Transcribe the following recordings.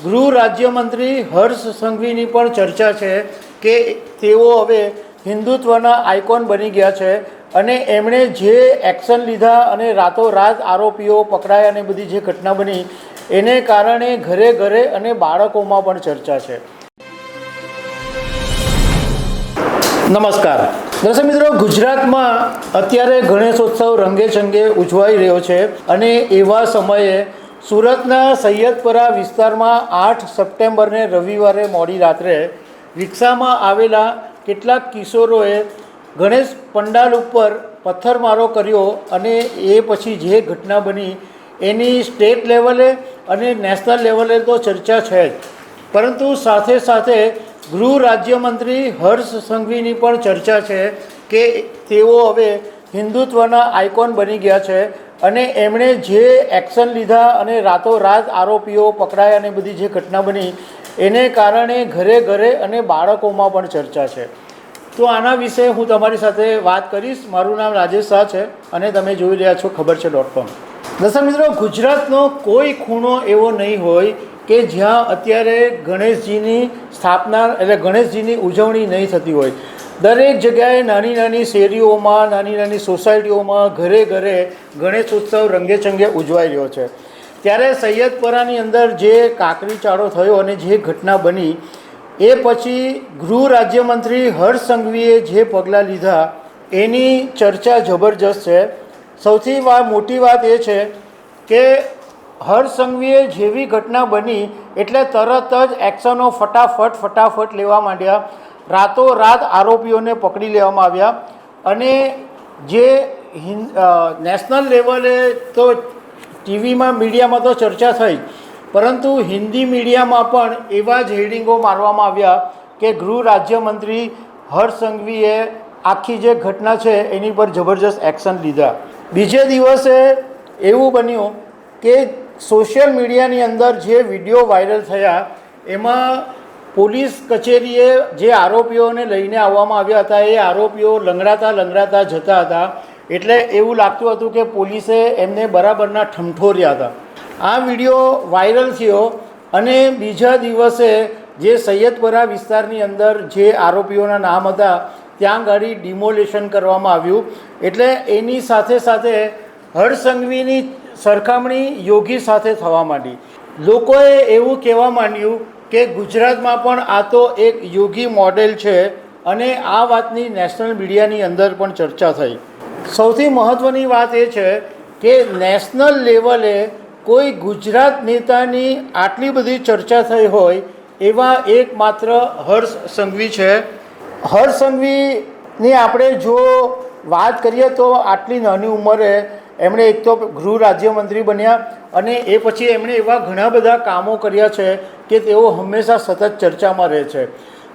ગૃહ રાજ્યમંત્રી હર્ષ સંઘવીની પણ ચર્ચા છે કે તેઓ હવે હિન્દુત્વના આઇકોન બની ગયા છે અને એમણે જે એક્શન લીધા અને રાતોરાત આરોપીઓ પકડાયા અને બધી જે ઘટના બની એને કારણે ઘરે ઘરે અને બાળકોમાં પણ ચર્ચા છે. નમસ્કાર દર્શક મિત્રો, ગુજરાતમાં અત્યારે ગણેશોત્સવ રંગેચંગે ઉજવાઈ રહ્યો છે અને એવા સમયે સુરતના સૈયદપરા વિસ્તારમાં 8 સપ્ટેમ્બરને રવિવારે મોડી રાત્રે રિક્ષામાં આવેલા કેટલાક કિશોરોએ ગણેશ પંડાલ ઉપર પથ્થરમારો કર્યો અને એ પછી જે ઘટના બની એની સ્ટેટ લેવલે અને નેશનલ લેવલે તો ચર્ચા છે જ, પરંતુ સાથે સાથે ગૃહ રાજ્યમંત્રી હર્ષ સંઘવીની પણ ચર્ચા છે કે તેઓ હવે હિન્દુત્વના આઇકોન બની ગયા છે અને એમણે જે એક્શન લીધા અને રાતોરાત આરોપીઓ પકડાયા અને બધી જે ઘટના બની એને કારણે ઘરે ઘરે અને બાળકોમાં પણ ચર્ચા છે. તો આના વિશે હું તમારી સાથે વાત કરીશ. મારું નામ રાજેશ શાહ છે અને તમે જોઈ રહ્યા છો ખબર છે.com. દર્શક મિત્રો, ગુજરાતનો કોઈ ખૂણો એવો નહીં હોય કે જ્યાં અત્યારે ગણેશજીની સ્થાપના એટલે ગણેશજીની ઉજવણી નહીં થતી હોય. દરેક જગ્યાએ નાની નાની શેરીઓમાં, નાની નાની સોસાયટીઓમાં ઘરે ઘરે ગણેશોત્સવ રંગેચંગે ઉજવાઈ રહ્યો છે. ત્યારે સૈયદપરાની અંદર જે કાકરી ચાળો થયો અને જે ઘટના બની એ પછી ગૃહ રાજ્યમંત્રી હર્ષ સંઘવીએ જે પગલાં લીધા એની ચર્ચા જબરજસ્ત છે. સૌથી મોટી વાત એ છે કે હર્ષ સંઘવીએ જેવી ઘટના બની એટલે તરત જ એક્શનો ફટાફટ લેવા માંડ્યા. રાતોરાત આરોપીઓને પકડી લેવામાં આવ્યા અને જે નેશનલ લેવલે તો ટીવીમાં મીડિયામાં તો ચર્ચા થઈ, પરંતુ હિન્દી મીડિયામાં પણ એવા જ હેડિંગો મારવામાં આવ્યા કે ગૃહ રાજ્યમંત્રી હર્ષ સંઘવીએ આખી જે ઘટના છે એની પર જબરજસ્ત એક્શન લીધા. બીજે દિવસે એવું બન્યું કે સોશિયલ મીડિયાની અંદર જે વિડીયો વાયરલ થયા એમાં પોલીસ કચેરીએ જે આરોપીઓને લઈને આવવામાં આવ્યા હતા એ આરોપીઓ લંગડાતા જતા હતા, એટલે એવું લાગતું હતું કે પોલીસે એમને બરાબરના ઠમઠોર્યા હતા. આ વિડીયો વાયરલ થયો અને બીજા દિવસે જે સૈયદપરા વિસ્તારની અંદર જે આરોપીઓના નામ હતા ત્યાં ગાડી ડિમોલેશન કરવામાં આવ્યું. એટલે એની સાથે સાથે હર્ષ સંઘવીની સરખામણી યોગી સાથે થવા માંડી. લોકોએ એવું કહેવા માંડ્યું કે ગુજરાતમાં પણ આ તો એક યોગી મોડેલ છે અને આ વાતની નેશનલ મીડિયાની અંદર પણ ચર્ચા થઈ. સૌથી મહત્ત્વની વાત એ છે કે નેશનલ લેવલે કોઈ ગુજરાત નેતાની આટલી બધી ચર્ચા થઈ હોય એવા એકમાત્ર હર્ષ સંઘવી છે. હર્ષ સંઘવીની આપણે જો વાત કરીએ તો આટલી નાની ઉંમરે એમણે એક તો ગૃહ રાજ્યમંત્રી બન્યા અને એ પછી એમણે એવા ઘણા બધા કામો કર્યા છે કે તેઓ હંમેશા સતત ચર્ચામાં રહે છે.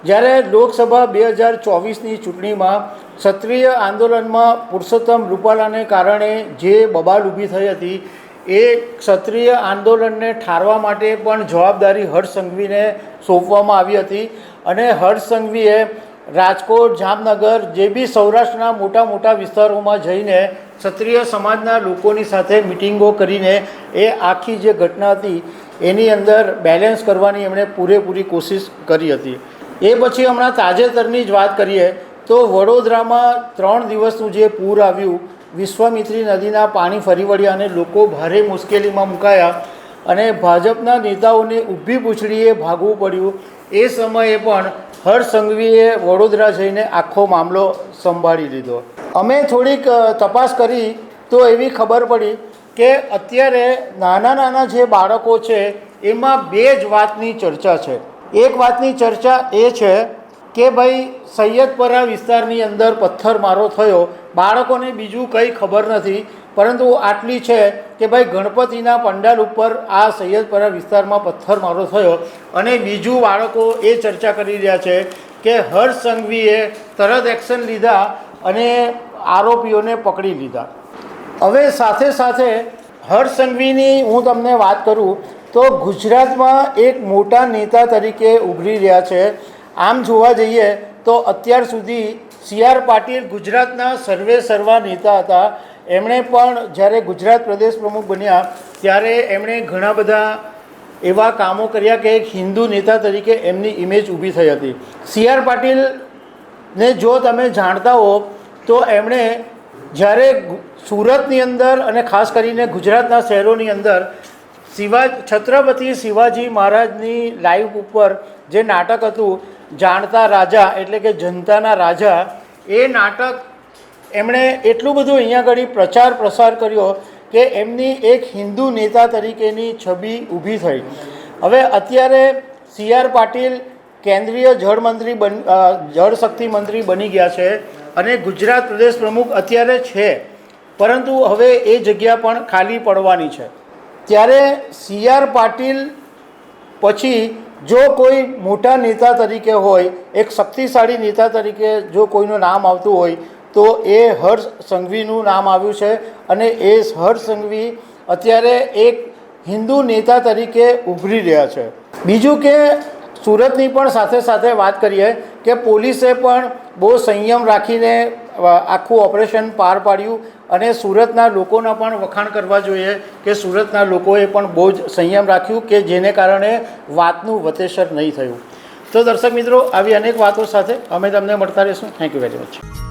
જ્યારે લોકસભા 2024ની ચૂંટણીમાં ક્ષત્રિય આંદોલનમાં પુરુષોત્તમ રૂપાલાને કારણે જે બબાલ ઊભી થઈ હતી એ ક્ષત્રિય આંદોલનને ઠારવા માટે પણ જવાબદારી હર્ષ સંઘવીને સોંપવામાં આવી હતી અને હર્ષ સંઘવીએ રાજકોટ, જામનગર જે બી સૌરાષ્ટ્રના મોટા મોટા વિસ્તારોમાં જઈને ક્ષત્રિય સમાજના લોકોની સાથે મિટિંગો કરીને એ આખી જે ઘટના હતી એની અંદર બેલેન્સ કરવાની એમણે પૂરેપૂરી કોશિશ કરી હતી. એ પછી હમણાં તાજેતરની જ વાત કરીએ તો વડોદરામાં 3 દિવસનું જે પૂર આવ્યું, વિશ્વામિત્રી નદીના પાણી ફરી વળ્યા અને લોકો ભારે મુશ્કેલીમાં મુકાયા અને ભાજપના નેતાઓને ઊભી પૂંછડીએ ભાગવું પડ્યું. એ સમયે પણ હર્ષ સંઘવીએ વડોદરા જઈને આખો મામલો સંભાળી લીધો. અમે થોડીક તપાસ કરી તો એવી ખબર પડી કે અત્યારે નાના જે બાળકો છે એમાં 2 જ વાતની ચર્ચા છે. એક વાતની ચર્ચા એ છે કે ભાઈ સૈયદપરા વિસ્તારની અંદર પથ્થરમારો થયો, બાળકોને બીજું કંઈ ખબર નથી, પરંતુ આટલી છે કે ભાઈ ગણપતિના પંડાલ ઉપર આ સૈયદપરા વિસ્તારમાં પથ્થરમારો થયો. અને બીજું બાળકો એ ચર્ચા કરી રહ્યા છે કે હર્ષ સંઘવીએ તરત એક્શન લીધા અને આરોપીઓને પકડી લીધા. હવે સાથે સાથે હર્ષ સંઘવીની હું તમને વાત કરું તો ગુજરાતમાં એક મોટા નેતા તરીકે ઉભરી રહ્યા છે. આમ જોવા જઈએ તો અત્યાર સુધી CR પાટીલ ગુજરાતના સર્વા નેતા હતા. એમણે પણ જ્યારે ગુજરાત પ્રદેશ પ્રમુખ બન્યા ત્યારે એમણે ઘણા બધા એવા કામો કર્યા કે એક હિન્દુ નેતા તરીકે એમની ઇમેજ ઊભી થઈ હતી. સી.આર. પાટીલને જો તમે જાણતા હો તો એમણે જ્યારે સુરતની અંદર અને ખાસ કરીને ગુજરાતના શહેરોની અંદર છત્રપતિ શિવાજી મહારાજની લાઈવ ઉપર જે નાટક હતું જાણતા રાજા એટલે કે જનતાના રાજા, એ નાટક એમણે એટલું બધું અહીંયા આગળ પ્રચાર પ્રસાર કર્યો કે એમની એક હિન્દુ નેતા તરીકેની છબી ઊભી થઈ. હવે અત્યારે સી.આર. પાટીલ કેન્દ્રીય જળશક્તિ મંત્રી બની ગયા છે અને ગુજરાત પ્રદેશ પ્રમુખ અત્યારે છે, પરંતુ હવે એ જગ્યા પણ ખાલી પડવાની છે. ત્યારે સી.આર. પાટીલ પછી જો કોઈ મોટા નેતા તરીકે હોય, એક શક્તિશાળી નેતા તરીકે જો કોઈનું નામ આવતું હોય તો એ હર્ષ સંઘવીનું નામ આવ્યું છે અને એ હર્ષ સંઘવી અત્યારે એક હિન્દુ નેતા તરીકે ઉભરી રહ્યા છે. બીજું કે સુરતની પણ સાથે સાથે વાત કરીએ કે પોલીસે પણ બહુ સંયમ રાખીને આખું ઓપરેશન પાર પાડ્યું અને સુરતના લોકોના પણ વખાણ કરવા જોઈએ કે સુરતના લોકોએ પણ બહુ જ સંયમ રાખ્યું કે જેને કારણે વાતનું વતેસર નહીં થયું. તો દર્શક મિત્રો, આવી અનેક વાતો સાથે અમે તમને મળતા રહીશું. Thank you very much.